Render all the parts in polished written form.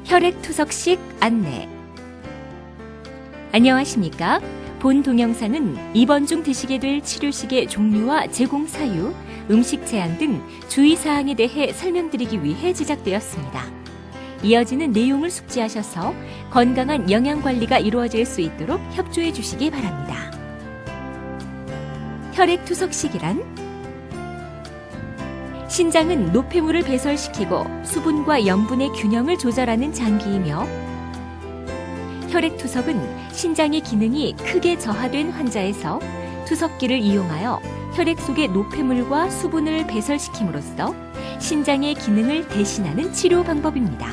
혈액투석식 안내. 안녕하십니까? 본 동영상은 입원 중 드시게 될 치료식의 종류와 제공 사유, 음식 제한 등 주의사항에 대해 설명드리기 위해 제작되었습니다. 이어지는 내용을 숙지하셔서 건강한 영양관리가 이루어질 수 있도록 협조해 주시기 바랍니다. 혈액투석식이란 신장은 노폐물을 배설시키고 수분과 염분의 균형을 조절하는 장기이며, 혈액투석은 신장의 기능이 크게 저하된 환자에서 투석기를 이용하여 혈액 속의 노폐물과 수분을 배설시킴으로써 신장의 기능을 대신하는 치료 방법입니다.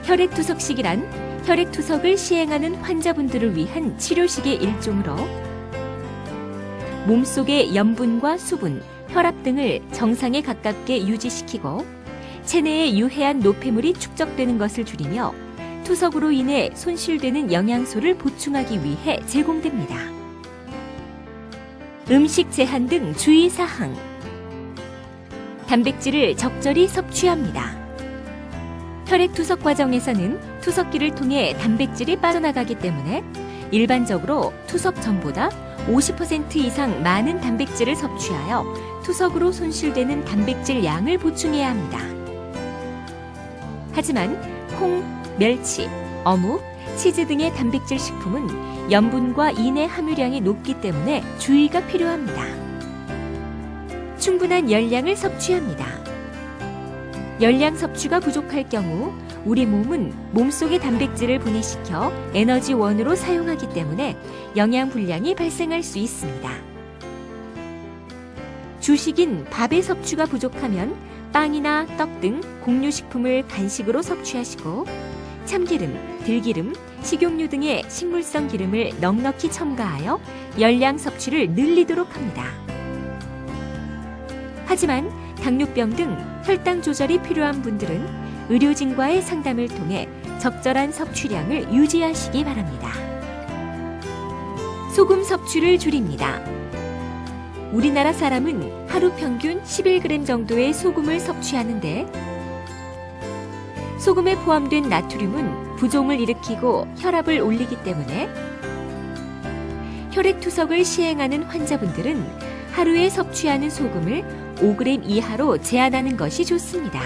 혈액투석식이란 혈액투석을 시행하는 환자분들을 위한 치료식의 일종으로 몸속의 염분과 수분, 혈압 등을 정상에 가깝게 유지시키고 체내에 유해한 노폐물이 축적되는 것을 줄이며 투석으로 인해 손실되는 영양소를 보충하기 위해 제공됩니다. 음식 제한 등 주의사항. 단백질을 적절히 섭취합니다. 혈액투석 과정에서는 투석기를 통해 단백질이 빠져나가기 때문에 일반적으로 투석 전보다 50% 이상 많은 단백질을 섭취하여 투석으로 손실되는 단백질 양을 보충해야 합니다. 하지만 콩, 멸치, 어묵, 치즈 등의 단백질 식품은 염분과 인의 함유량이 높기 때문에 주의가 필요합니다. 충분한 열량을 섭취합니다. 열량 섭취가 부족할 경우 우리 몸은 몸속의 단백질을 분해시켜 에너지원으로 사용하기 때문에 영양 불량이 발생할 수 있습니다. 주식인 밥의 섭취가 부족하면 빵이나 떡 등 곡류식품을 간식으로 섭취하시고 참기름, 들기름, 식용유 등의 식물성 기름을 넉넉히 첨가하여 열량 섭취를 늘리도록 합니다. 하지만 당뇨병 등 혈당 조절이 필요한 분들은 의료진과의 상담을 통해 적절한 섭취량을 유지하시기 바랍니다. 소금 섭취를 줄입니다. 우리나라 사람은 하루 평균 11g 정도의 소금을 섭취하는데, 소금에 포함된 나트륨은 부종을 일으키고 혈압을 올리기 때문에 혈액투석을 시행하는 환자분들은 하루에 섭취하는 소금을 5g 이하로 제한하는 것이 좋습니다.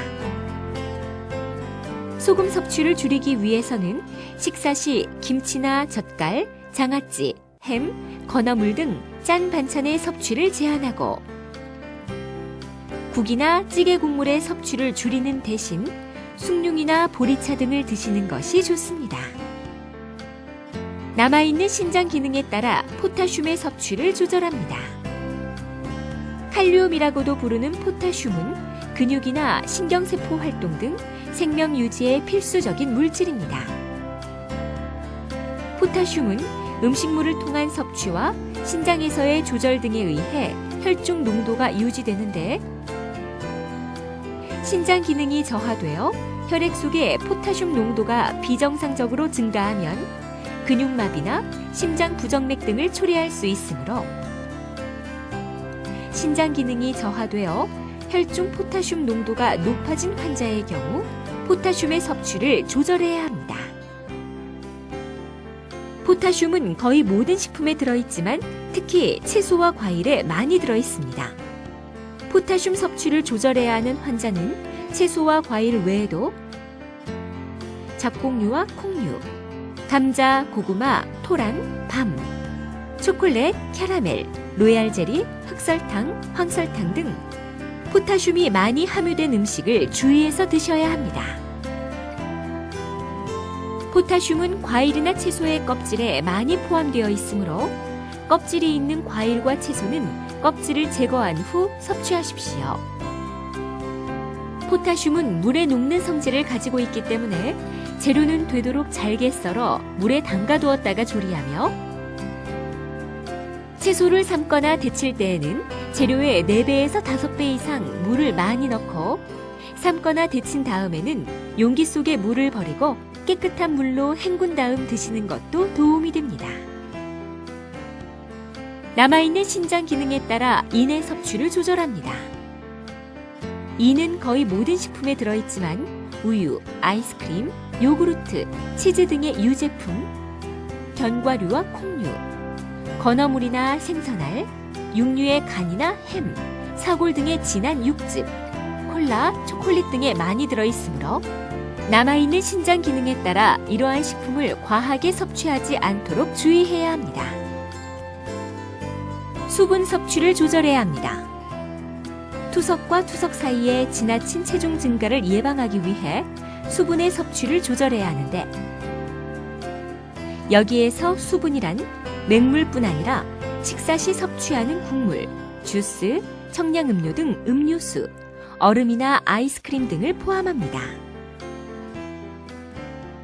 소금 섭취를 줄이기 위해서는 식사 시 김치나 젓갈, 장아찌, 햄, 건어물 등 짠 반찬의 섭취를 제한하고 국이나 찌개 국물의 섭취를 줄이는 대신 숭늉이나 보리차 등을 드시는 것이 좋습니다. 남아있는 신장 기능에 따라 포타슘의 섭취를 조절합니다. 칼륨이라고도 부르는 포타슘은 근육이나 신경세포 활동 등 생명 유지에 필수적인 물질입니다. 포타슘은 음식물을 통한 섭취와 신장에서의 조절 등에 의해 혈중 농도가 유지되는데, 신장 기능이 저하되어 혈액 속의 포타슘 농도가 비정상적으로 증가하면 근육마비나 심장 부정맥 등을 초래할 수 있으므로 신장 기능이 저하되어 혈중 포타슘 농도가 높아진 환자의 경우 포타슘의 섭취를 조절해야 합니다. 포타슘은 거의 모든 식품에 들어있지만 특히 채소와 과일에 많이 들어있습니다. 포타슘 섭취를 조절해야 하는 환자는 채소와 과일 외에도 잡곡류와 콩류, 감자, 고구마, 토란, 밤, 초콜릿, 캐러멜, 로얄 젤리, 흑설탕, 황설탕 등 포타슘이 많이 함유된 음식을 주의해서 드셔야 합니다. 포타슘은 과일이나 채소의 껍질에 많이 포함되어 있으므로 껍질이 있는 과일과 채소는 껍질을 제거한 후 섭취하십시오. 포타슘은 물에 녹는 성질을 가지고 있기 때문에 재료는 되도록 잘게 썰어 물에 담가두었다가 조리하며, 채소를 삶거나 데칠 때에는 재료의 4배에서 5배 이상 물을 많이 넣고 삶거나 데친 다음에는 용기 속에 물을 버리고 깨끗한 물로 헹군 다음 드시는 것도 도움이 됩니다. 남아있는 신장 기능에 따라 인의 섭취를 조절합니다. 인은 거의 모든 식품에 들어있지만 우유, 아이스크림, 요구르트, 치즈 등의 유제품, 견과류와 콩류, 건어물이나 생선알, 육류의 간이나 햄, 사골 등의 진한 육즙, 콜라, 초콜릿 등에 많이 들어있으므로 남아있는 신장 기능에 따라 이러한 식품을 과하게 섭취하지 않도록 주의해야 합니다. 수분 섭취를 조절해야 합니다. 투석과 투석 사이에 지나친 체중 증가를 예방하기 위해 수분의 섭취를 조절해야 하는데, 여기에서 수분이란 맹물뿐 아니라 식사 시 섭취하는 국물, 주스, 청량음료 등 음료수, 얼음이나 아이스크림 등을 포함합니다.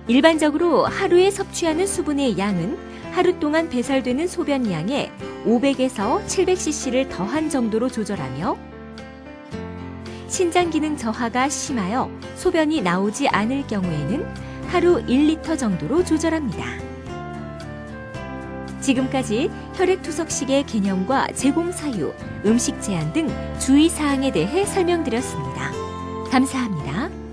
일반적으로 하루에 섭취하는 수분의 양은 하루 동안 배설되는 소변량의 500에서 700cc를 더한 정도로 조절하며, 신장 기능 저하가 심하여 소변이 나오지 않을 경우에는 하루 1리터 정도로 조절합니다. 지금까지 혈액투석식의 개념과 제공 사유, 음식 제한 등 주의사항에 대해 설명드렸습니다. 감사합니다.